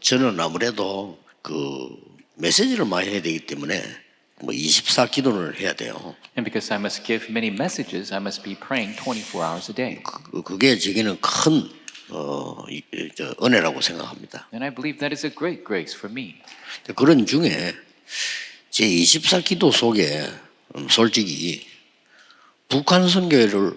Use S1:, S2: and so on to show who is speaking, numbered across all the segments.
S1: 저는 아무래도 그 메시지를 많이 해야 되기 때문에 뭐 24 기도를 해야 돼요.
S2: And because I must give many messages, I must be praying 24 hours a day.
S1: 그게 제게는 큰 은혜라고 생각합니다.
S2: And I believe that is a great grace for me.
S1: 그런 중에 제 24 기도 속에 솔직히 북한 선교회를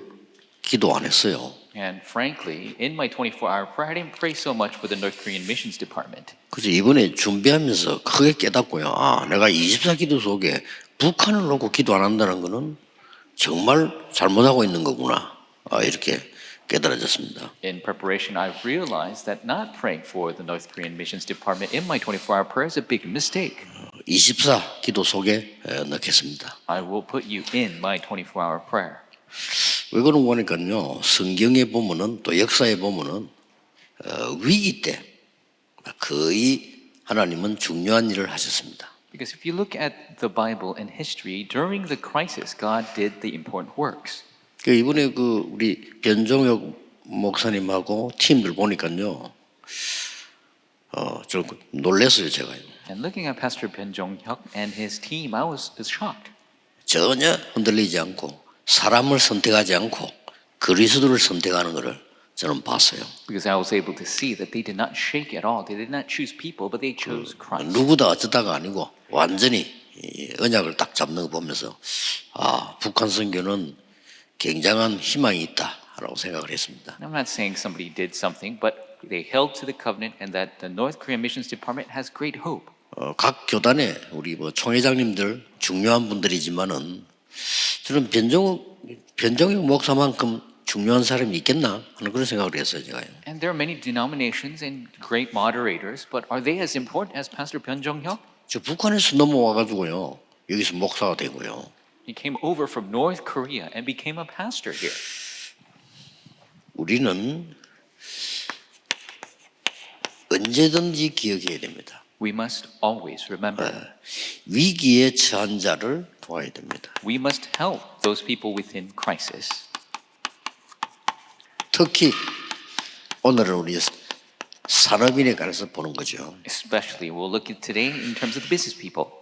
S1: 기도 안 했어요.
S2: And frankly, in my 24-hour prayer, I didn't pray so much for the North Korean Missions Department.
S1: 그래서 이번에 준비하면서 크게 깨닫고요. 아, 내가 24 기도 속에 북한을 놓고 기도 안 한다는 거는 정말 잘못하고 있는 거구나. 이렇게 깨달아졌습니다.
S2: In preparation, I realized that not praying for the North Korean Missions Department in my 24-hour prayer is a big mistake.
S1: 24 기도 속에 넣겠습니다.
S2: I will put you in my 24-hour prayer.
S1: 왜 그런 거니까요. 성경에 보면은 또 역사에 보면은 위기 때 거의 하나님은 중요한 일을 하셨습니다.
S2: Because if you look at the Bible and history, during the crisis, God did the important works.
S1: 이번에 우리 변종혁 목사님하고 팀들 보니까요. 좀 놀랐어요, 제가요.
S2: And looking at Pastor Byun Jong-hyuk and his team, I was shocked.
S1: 전혀 흔들리지 않고 사람을 선택하지 않고 그리스도를 선택하는 것을 저는 봤어요.
S2: Because I was able to see that they did not shake at all. They did not choose people, but they chose Christ.
S1: 누구다 어쩌다가 아니고 완전히 이 언약을 딱 잡는 거 보면서 북한 선교는 굉장한 희망이 있다라고 생각을 했습니다.
S2: I'm not saying somebody did something, but they held to the covenant and that the North Korean Missions Department has great hope.
S1: 각 교단에 우리 총회장님들 중요한 분들이지만은 저는 변종혁 목사만큼 중요한 사람이 있겠나 하는 그런 생각을 했어요, 제가요.
S2: And there are many denominations and great moderators, but are they as important as Pastor Byun Jong-hyuk?
S1: 저 북한에서 넘어와가지고요, 여기서 목사가 되고요.
S2: He came over from North Korea and became a pastor here.
S1: 우리는 언제든지 기억해야 됩니다.
S2: We must always remember.
S1: 위기에 처한 자를 도와야 됩니다.
S2: We must help those people within crisis.
S1: 특히 오늘은 우리 산업인에 관해서 보는 거죠.
S2: Especially, we'll look at today in terms of the business people.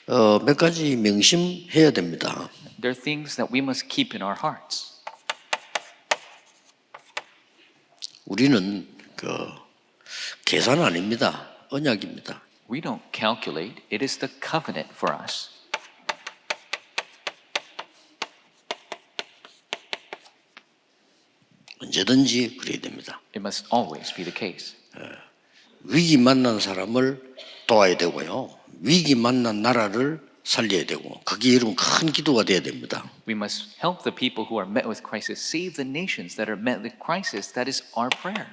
S1: 몇 가지 명심해야 됩니다.
S2: There are things that we must keep in our hearts.
S1: 우리는 계산 아닙니다. 언약입니다.
S2: We don't calculate. It is the covenant for us.
S1: 언제든지 그래야 됩니다.
S2: It must always be the case.
S1: 위기 만난 사람을 도와야 되고요. 위기 만난 나라를 살려야 되고 그게 여러분 큰 기도가 돼야 됩니다.
S2: We must help the people who are met with crisis, save the nations that are met with crisis. That is our prayer.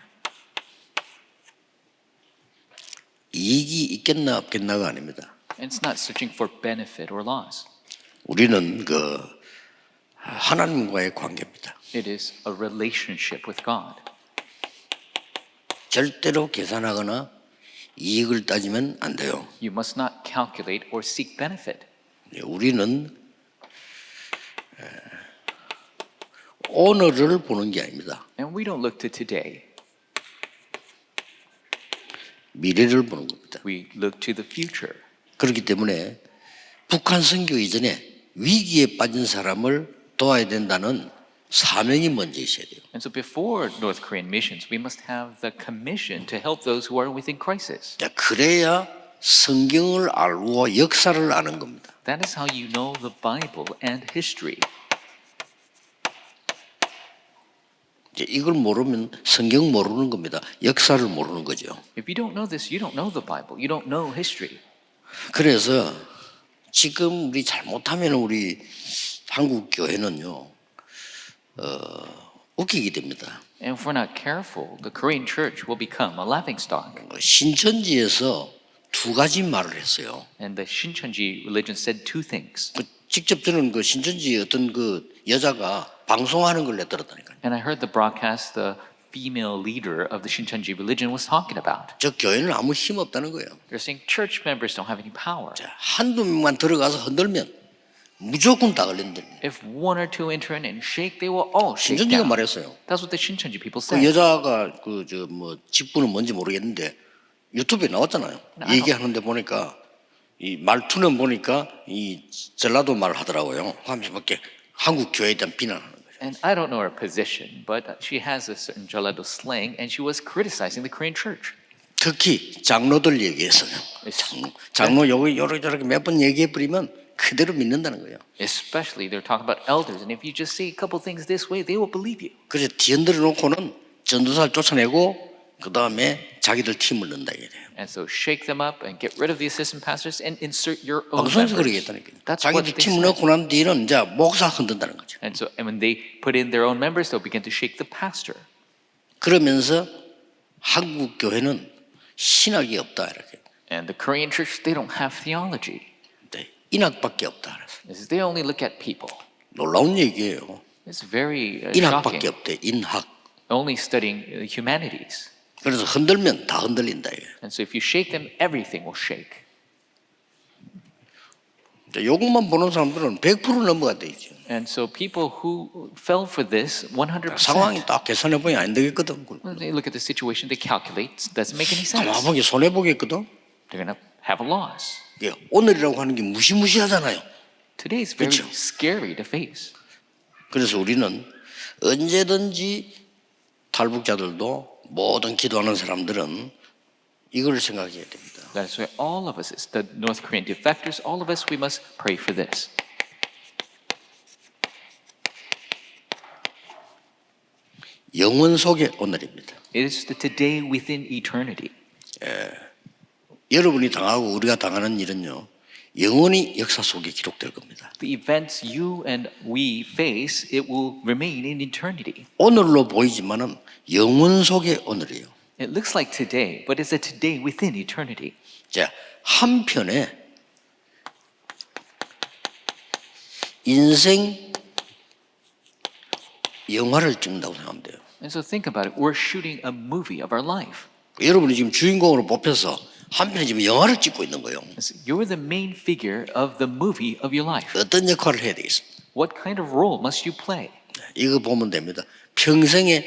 S1: 이익이 있겠나 없겠나가 아닙니다.
S2: And it's not searching for benefit or loss.
S1: 우리는 하나님과의 관계입니다.
S2: It is a relationship with God.
S1: 절대로 계산하거나 이익을 따지면 안 돼요.
S2: You must not calculate or seek benefit.
S1: 우리는 오늘을 보는 게 아닙니다.
S2: And we don't look to today.
S1: 미래를 보는 겁니다.
S2: We look to the future.
S1: 그렇기 때문에 북한 선교 이전에 위기에 빠진 사람을 도와야 된다는 사명이 먼저 있어야 돼요.
S2: And so before North Korean missions, we must have the commission to help those who are within crisis.
S1: 그래야 성경을 알고 역사를 아는 겁니다.
S2: That is how you know the Bible and history.
S1: 이걸 모르면 성경 모르는 겁니다. 역사를 모르는 거죠.
S2: If you don't know this, you don't know the Bible. You don't know history.
S1: 그래서 지금 우리 잘못하면 우리 한국 교회는요, 웃기게 됩니다.
S2: And if we're not careful, the Korean church will become a laughingstock.
S1: 신천지에서 두 가지 말을 했어요.
S2: And the Shincheonji religion said two things.
S1: 직접 저는 신천지 어떤 여자가 방송하는 걸 들었다니까요.
S2: And I heard the broadcast the female leader of the Shincheonji religion was talking about.
S1: 저 교회는 아무 힘 없다는 거예요.
S2: They're saying church members don't have any power.
S1: 한두 명만 들어가서 흔들면 무조건 다 걸린다.
S2: If one or two enter in and shake, they will all shake
S1: 신천지가
S2: down.
S1: 말했어요.
S2: That's what the Shincheonji people
S1: 그
S2: said.
S1: 여자가 직분은 뭔지 모르겠는데 유튜브에 나왔잖아요. 얘기하는데 보니까 이 말투는 보니까 이 전라도 말 하더라고요. 하면서 밖에 한국 교회에 대한 비난하는 거죠.
S2: And I don't know her position, but she has a certain Jeollado slang, and she was criticizing the Korean church.
S1: 특히 장로들 얘기해서요. 장로 요렇게 몇 번 얘기해 버리면 그대로 믿는다는 거예요.
S2: Especially they're talking about elders, and if you just say a couple things this way, they will believe you.
S1: 그래서 뒤흔들어 놓고는 전도사를 쫓아내고 그 다음에 자기들 팀을 넣는다 이게 돼요.
S2: And so shake them up and get rid of the assistant pastors and insert your own
S1: 방송에서
S2: members.
S1: 그러겠다니까요.
S2: That's what
S1: 자기들
S2: they
S1: 팀을
S2: say.
S1: 넣고 난 뒤는 이제 목사 흔든다는 거죠.
S2: And when they put in their own members, they'll begin to shake the pastor.
S1: 그러면서 한국 교회는 신학이 없다 이렇게.
S2: And the Korean church, they don't have theology.
S1: 네, 인학밖에 없다. 그래서
S2: They only look at people.
S1: 놀라운 얘기예요.
S2: It's very
S1: 인학밖에
S2: shocking.
S1: 없대. 인학.
S2: Only studying humanities.
S1: 그래서 흔들면 다 흔들린다 이게.
S2: And so if you shake them, everything will shake.
S1: 요것만 보는 사람들은 100% 넘어가 돼 있죠.
S2: And so people who fell for this 100%.
S1: 상황이 딱 계산해 보니 안 되겠거든.
S2: When they look at the situation, they calculate. It doesn't make any sense.
S1: 가만히 손해 보겠거든.
S2: They're going to have a loss.
S1: 예, 오늘이라고 하는 게 무시무시하잖아요.
S2: Today is very
S1: 그쵸?
S2: scary to face.
S1: 그래서 우리는 언제든지 탈북자들도 모든 기도하는 사람들은 이걸 생각해야 됩니다.
S2: That's why all of us, it's the North Korean defectors, all of us, we must pray for this.
S1: 영원 속의 오늘입니다.
S2: It is the today within eternity.
S1: 여러분이 당하고 우리가 당하는 일은요, 영원히 역사 속에 기록될 겁니다.
S2: The events you and we face, it will remain in eternity.
S1: 오늘로 보이지만은 영원 속의 오늘이에요.
S2: It looks like today, but it's a today within eternity.
S1: 자, 한편에 인생 영화를 찍는다고 생각하면 돼요.
S2: And so think about it. We're shooting a movie of our life.
S1: 여러분이 지금 주인공으로 뽑혀서 한편에 지금 영화를 찍고 있는 거예요.
S2: So you're the main figure of the movie of your life.
S1: 어떤 역할을 해야 되겠습니까?
S2: What kind of role must you play?
S1: 이거 보면 됩니다. 평생에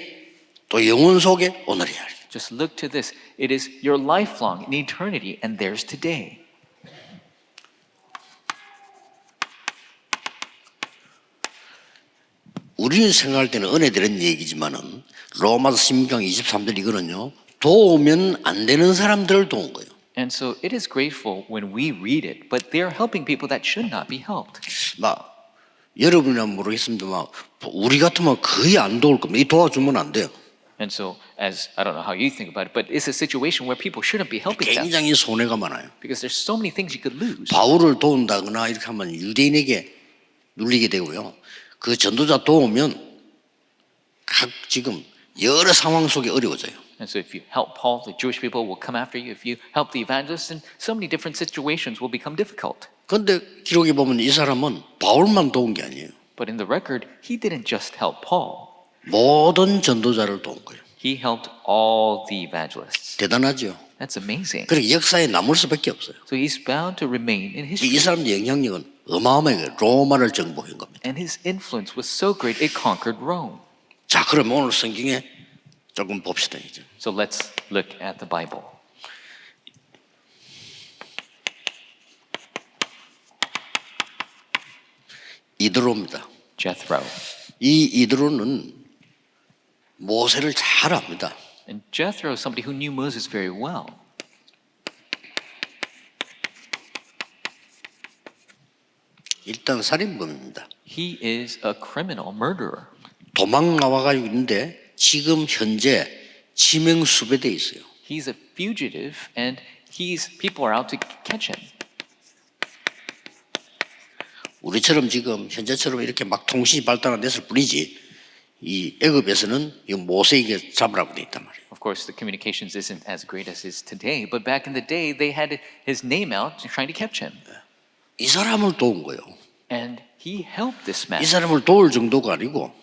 S1: 또 영원 속에 오늘이야.
S2: Just look to this. It is your lifelong in eternity, and there's today.
S1: 우리는 생각할 때는 은혜되는 얘기지만은 로마서 16장 23절 이거는요. 도우면 안 되는 사람들을 도운 거예요.
S2: And so it is grateful when we read it, but they are helping people that should not be helped.
S1: 막 여러분이나 모르겠습니다만 우리 같으면 거의 안 도울 겁니다. 이 도와주면 안 돼요.
S2: And so, as I don't know how you think about it, but it's a situation where people shouldn't be helping them
S1: 굉장히 손해가 많아요.
S2: because there's so many things you could lose.
S1: 바울을 도운다거나 이렇게 하면 유대인에게 눌리게 되고요. 그 전도자 도우면 각 지금 여러 상황 속에 어려워져요.
S2: And so if you help Paul, the Jewish people will come after you. If you help the evangelists, then so many different situations will become difficult.
S1: 그런데 기록에 보면 이 사람은 바울만 도운 게 아니에요.
S2: But in the record, he didn't just help Paul.
S1: 모든 전도자를 도운 거예요.
S2: He helped all the evangelists.
S1: 대단하죠.
S2: That's amazing.
S1: 그러니까 역사에 남을 수밖에 없어요.
S2: So he's bound to remain in history.
S1: 이 사람의 영향력은 어마어마해요. 로마를 정복한 겁니다.
S2: And his influence was so great, it conquered Rome.
S1: 자, 그럼 오늘 성경에 조금 봅시다 이제.
S2: So let's look at the Bible.
S1: 이드로입니다.
S2: Jethro.
S1: 이 이드로는 모세를 잘 압니다.
S2: And Jethro is somebody who knew Moses very well.
S1: 일단 살인범입니다.
S2: He is a criminal murderer.
S1: 도망 나와가지고 있는데 지금 현재 지명 수배돼 있어요.
S2: He's a fugitive, and people are out to catch him.
S1: 우리처럼 지금 현재처럼 이렇게 막 통신이 발달한 됐을 뿐이지 이 애굽에서는 이 모세에게 잡으라고 돼 있단 말이에요.
S2: Of course, the communications isn't as great as is today, but back in the day, they had his name out trying to catch him.
S1: 이 사람을 도운 거예요.
S2: And he helped this man.
S1: 이 사람을 도울 정도가 아니고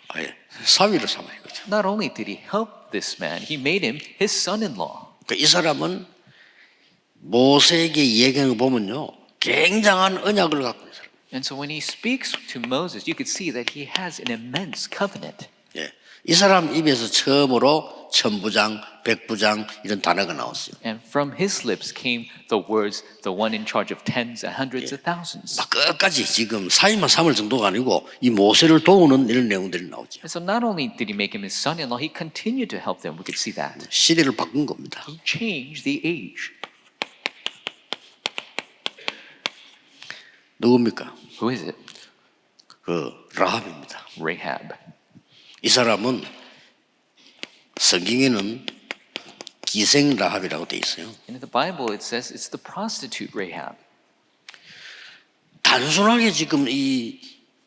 S1: 아예 사위를 삼아요. 그죠?
S2: Not only did he help this man, he made him his son-in-law.
S1: 그러니까 이 사람은 모세에게 이야기하는 거 보면요. 굉장한 언약을 갖고 있는 사람.
S2: And so when he speaks to Moses, you could see that he has an immense covenant.
S1: 예. 이 사람 입에서 처음으로 천부장, 백부장 이런 단어가 나왔어요.
S2: And from his lips came the words, the one in charge of tens and hundreds of thousands.
S1: 막 끝까지 지금 사이만 삼을 정도가 아니고 이 모세를 도우는 이런 내용들이 나오죠.
S2: And so not only did he make him his son-in-law, he continued to help them. We could see that.
S1: 시대를 바꾼 겁니다.
S2: He changed the age.
S1: 누굽니까?
S2: Who is it?
S1: 그 라합입니다.
S2: Rahab.
S1: 이 사람은 성경에는 기생 라합이라고 돼 있어요.
S2: In the Bible, it says it's the prostitute Rahab.
S1: 단순하게 지금 이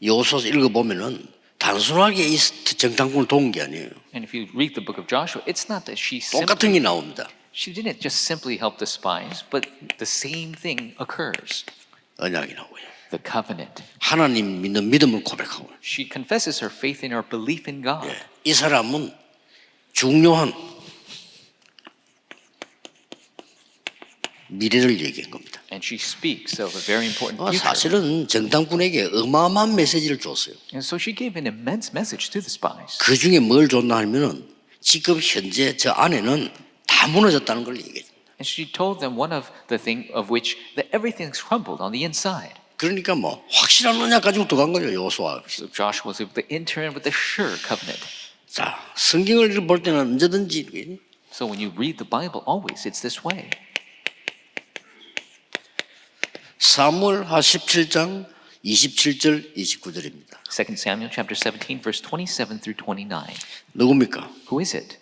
S1: 여호수아서 읽어보면은 단순하게 이 정탐꾼을 도운 게 아니에요.
S2: And if you read the book of Joshua, it's not that
S1: 똑같은 게 나옵니다.
S2: she didn't just simply help the spies, but the same thing occurs.
S1: 언약이 나오고요.
S2: The covenant.
S1: 하나님 믿는 믿음을 고백하고.
S2: She confesses her faith in her belief in God.
S1: 이 사람은 중요한 미래를 얘기한 겁니다.
S2: And she speaks of a very important future.
S1: 사실은 정탐꾼에게 어마어마한 메시지를 줬어요.
S2: And so she gave an immense message to the spies.
S1: 그 중에 뭘 줬나 하면은 지금 현재 저 안에는 다 무너졌다는 걸 얘기해요.
S2: And she told them one of the thing of which that everything's crumbled on the inside.
S1: 그러니까 뭐 확실한 언약 가지고 들어간 거죠. 여호수아.
S2: So Joshua was able to enter in with the sure covenant.
S1: 자, 성경을 볼 때는 언제든지
S2: So when you read the Bible, always it's this way.
S1: 사무엘하 17장 27절 29절입니다.
S2: 2 Samuel chapter 17 verse 27 through 29.
S1: 누굽니까?
S2: Who is it?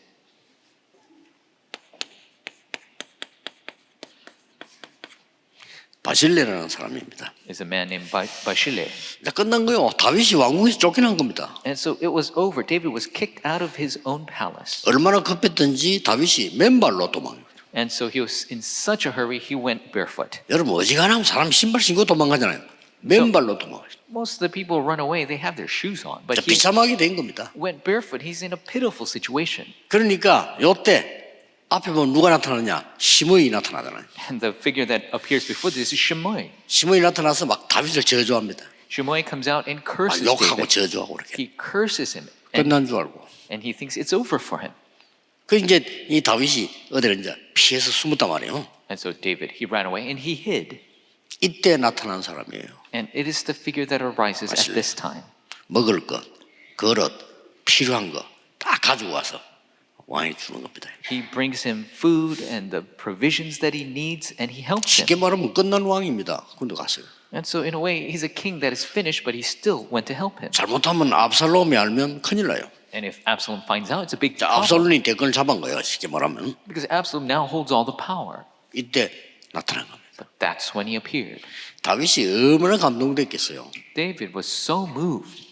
S1: 바실레라는 사람입니다.
S2: Is a man named Bathsheba.
S1: 끝난 거요. 다윗이 왕궁에서 쫓겨난 겁니다.
S2: And so it was over. David was kicked out of his own palace.
S1: 얼마나 급했던지 다윗이 맨발로 도망해요.
S2: And so he was in such a hurry, he went barefoot.
S1: 여러분 어지간하면 사람 신발 신고 도망가잖아요. 맨발로 도망가요.
S2: Most of the people run away, they have their shoes on. But he
S1: 비참하게 된 겁니다.
S2: went barefoot. He's in a pitiful situation.
S1: 그러니까 요때 앞에 보면 누가 나타나냐? 시므이 나타나잖아요.
S2: And the figure that appears before this is Shimei.
S1: 시므이 나타나서 막 다윗을 저주합니다.
S2: Shimei comes out and
S1: 막
S2: curses
S1: 욕하고
S2: David.
S1: 저주하고 이렇게
S2: He curses him.
S1: 끝난 줄 알고.
S2: And he thinks it's over for him.
S1: 그 이제 이 다윗이 어디를 이제 피해서 숨었단 말이에요.
S2: And so David, he ran away and he hid.
S1: 이때 나타난 사람이에요.
S2: And it is the figure that arises at
S1: 맞습니다.
S2: this time.
S1: 먹을 것, 그릇, 필요한 거 다 가지고 와서 왕이 주는 겁니다.
S2: He brings him food and the provisions that he needs, and he helps
S1: 쉽게
S2: him.
S1: 말하면 끝난 왕입니다. 근데 갔어요.
S2: And so, in a way, he's a king that is finished, but he still went to help him.
S1: 잘못하면 압살롬이 알면 큰일 나요.
S2: And if Absalom finds out, it's a big
S1: 자,
S2: problem.
S1: 압살롬이 대권을 잡은 거예요. 쉽게 말하면.
S2: Because Absalom now holds all the power.
S1: 이때 나타난 겁니다.
S2: But that's when he appeared.
S1: 다윗이 얼마나 감동됐겠어요.
S2: David was so moved.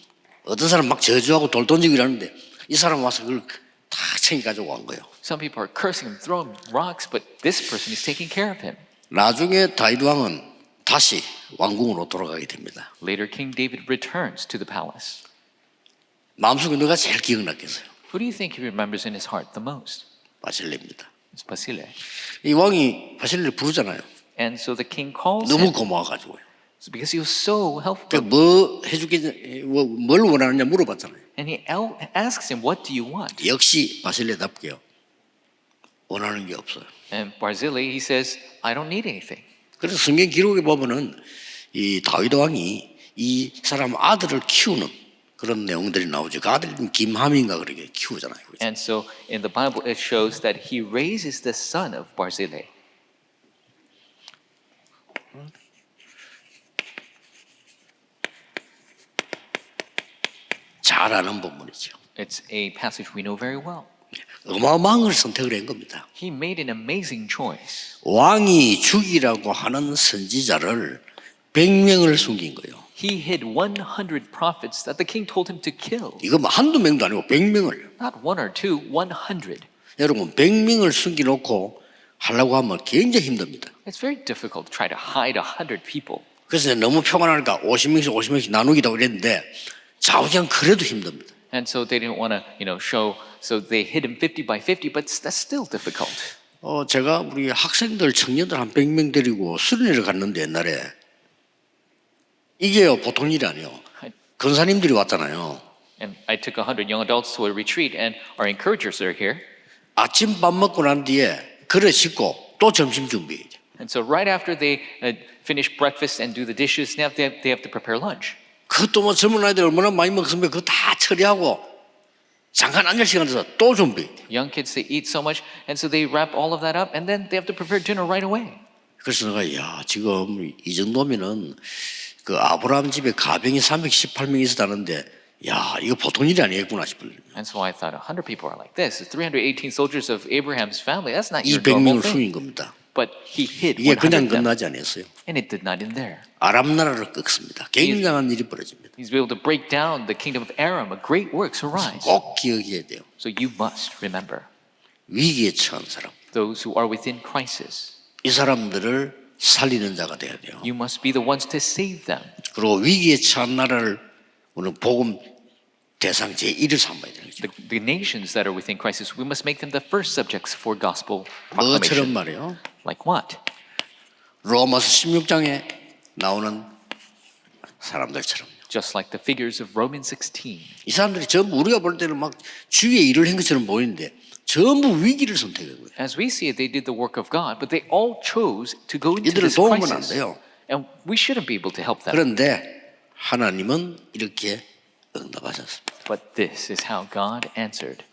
S1: 어떤 사람 막 저주하고 돌 던지고 이러는데 이 사람 와서 그걸 다 챙겨 가지고 간 거예요.
S2: Some people are cursing him, throwing rocks, but this person is taking care of him.
S1: 나중에 다윗 왕은 다시 왕궁으로 돌아가게 됩니다.
S2: Later, King David returns to the palace.
S1: 마음속에 누가 제일 기억났겠어요?
S2: Who do you think he remembers in his heart the most?
S1: 바실레입니다.
S2: It's Bathsheba.
S1: 이 왕이 바실레를 부르잖아요.
S2: And so the king calls
S1: 너무
S2: him
S1: 고마워가지고요.
S2: because he was so helpful.
S1: 그 뭐 해주겠냐, 뭘 원하느냐 물어봤잖아요.
S2: And he asks him, what do you want?
S1: 역시 바실레답게요. 원하는 게 없어요.
S2: And Barzillai, he says, I don't need anything.
S1: 그래서 성경 기록에 보면은 이 다윗 왕이 이 사람 아들을 키우는 그런 내용들이 나오죠. 그 아들이 김함인가 그렇게 키우잖아요. 그렇죠?
S2: And so in the Bible, it shows that he raises the son of Barzillai.
S1: 잘 아는 본문이죠.
S2: It's a passage we know very well.
S1: 어마어마한 걸 선택을 한 겁니다.
S2: He made an amazing choice.
S1: 왕이 죽이라고 하는 선지자를 100명을 숨긴 거예요.
S2: He hid 100 prophets that the king told him to kill.
S1: 이거 뭐 한두 명도 아니고 100명을.
S2: Not one or two, 100.
S1: 여러분 100명을 숨겨놓고 하려고 하면 굉장히 힘듭니다.
S2: It's very difficult to try to hide 100 people.
S1: 그래서 너무 표가 나니까 50명씩 나누기도 그랬는데 좌우지간 그래도 힘듭니다.
S2: And so they didn't want to, show, so they hid him 50 by 50, but that's still difficult.
S1: 제가 우리 학생들, 청년들 한 100명 데리고 수련회를 갔는데 옛날에 이게요 보통 일이 아니에요. 근사님들이 왔잖아요.
S2: And I took 100 young adults to a retreat, and our encouragers are here.
S1: 아침 밥 먹고 난 뒤에 그릇 씻고 또 점심 준비해야죠.
S2: And so right after they finish breakfast and do the dishes, now they have to prepare lunch.
S1: 그것도 뭐 젊은 아이들 얼마나 많이 먹으면 그거 다 처리하고 잠깐 앉을 시간 돼서 또 준비.
S2: Young kids, they eat so much, and so they wrap all of that up, and then they have to prepare dinner right away.
S1: 그래서 내가 야 지금 이 정도면은 그 아브라함 집에 가병이 318명 있었다는데 야 이거 보통 일이 아니겠구나 싶어요.
S2: And so I thought 100 people are like this. 318 soldiers of Abraham's family, that's not your normal
S1: 200명을
S2: thing.
S1: 죽인 겁니다.
S2: But he hid
S1: 이게
S2: 100
S1: 그냥
S2: of them,
S1: 끝나지 않았어요.
S2: and it did not end there.
S1: 아람 나라를 꺾습니다. 굉장한 일이 벌어집니다.
S2: He's able to break down the kingdom of Aram. A great works arise.
S1: 꼭 기억해야 돼요.
S2: So you must remember
S1: 위기에 처한 사람.
S2: those who are within crisis.
S1: 이 사람들을 살리는 자가 돼야 돼요.
S2: You must be the ones to save them.
S1: 그리고 위기에 처한 나라를 오늘 복음 대상 제1을 삼아야 되는 거죠.
S2: The nations that are within crisis, we must make them the first subjects for gospel
S1: 뭐처럼
S2: proclamation.
S1: 말이에요?
S2: Like what?
S1: 로마서 16장에 나오는 사람들처럼.
S2: Just like the figures of Romans 16.
S1: 이 사람들이 전부 우리가 볼 때는 막 주의 일을 한 것처럼 보이는데 전부 위기를 선택한 거예요.
S2: As we see it, they did the work of God, but they all chose to go into
S1: 이들을
S2: this
S1: 도우면 안
S2: crisis.
S1: 돼요.
S2: And we shouldn't be able to help them.
S1: 그런데 하나님은 이렇게 응답하셨습니다.
S2: But this is how God answered.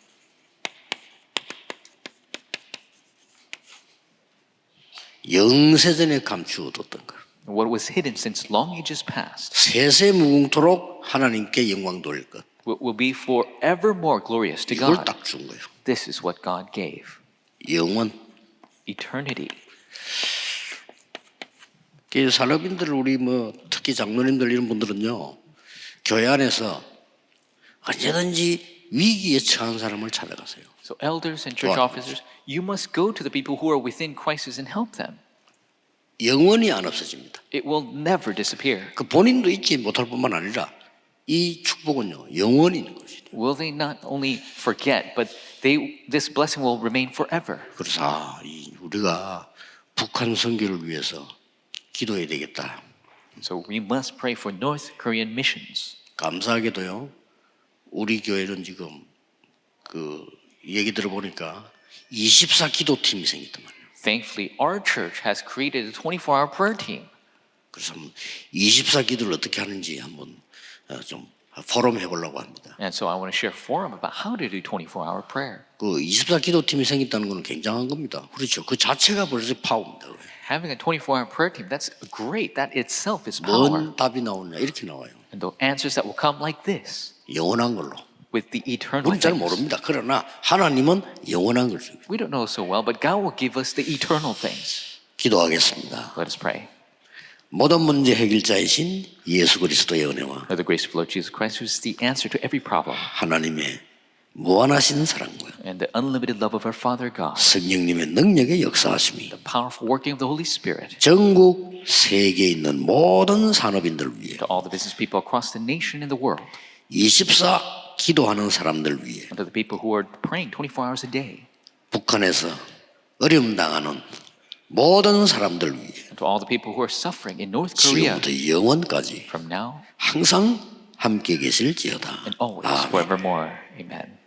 S1: 영세전에 감추어뒀던 거.
S2: What was hidden since long ages past
S1: 세세 무궁토록 하나님께 영광 돌릴 것.
S2: will be forevermore glorious to
S1: 이걸
S2: God.
S1: 딱 준 거예요.
S2: This is what God gave.
S1: 영원.
S2: Eternity.
S1: 산업인들 우리 뭐 특히 장로님들 이런 분들은요 교회 안에서 언제든지 위기에 처한 사람을 찾아가세요.
S2: So elders and church
S1: Right.
S2: officers, you must go to the people who are within crisis and help them.
S1: 영원히 안 없어집니다.
S2: It will never disappear.
S1: 그 본인도 잊지 못할 뿐만 아니라 이 축복은요 영원히 있는 것이죠.
S2: Will they not only forget, but this blessing will remain forever.
S1: 그래서 우리가 북한 선교를 위해서 기도해야 되겠다.
S2: So we must pray for North Korean missions.
S1: 감사하게도요 우리 교회는 지금 그 얘기 들어보니까 24 기도팀이 생겼단 말이에요.
S2: Thankfully, our church has created a 24-hour prayer team.
S1: 그래서 24 기도를 어떻게 하는지 한번 좀 포럼 해보려고 합니다.
S2: And so I want to share a forum about how to do 24-hour prayer.
S1: 그 24 기도팀이 생겼다는 것은 굉장한 겁니다. 그렇죠. 그 자체가 벌써 파워입니다.
S2: Having a 24-hour prayer team, that's great. That itself is power.
S1: 뭔 답이 나오냐 이렇게 나와요.
S2: And the answers that will come like this,
S1: 영원한 걸로.
S2: with the eternal
S1: 우리는 잘
S2: things.
S1: 모릅니다. 그러나 하나님은 영원한 걸 주고
S2: We don't know so well, but God will give us the eternal things.
S1: 기도하겠습니다.
S2: Let us pray.
S1: 모든 문제 해결자이신 예수 그리스도의 은혜와
S2: May the grace of Lord Jesus Christ, who is the answer to every problem,
S1: 하나님의 무한하신 사랑과
S2: and the unlimited love of our Father God,
S1: 성령님의 능력의 역사하심이
S2: the powerful working of the Holy Spirit,
S1: 전국 세계에 있는 모든 산업인들 위해
S2: to all the business people across the nation and the world,
S1: 24 기도하는 사람들 위해
S2: and to the people who are praying 24 hours a day,
S1: 북한에서 어려움 당하는 모든 사람들 위해
S2: and to all the people who are suffering in North Korea
S1: 지금부터 영원까지
S2: from now
S1: 항상 함께 계실지어다.
S2: and always
S1: 아멘.
S2: forevermore. Amen.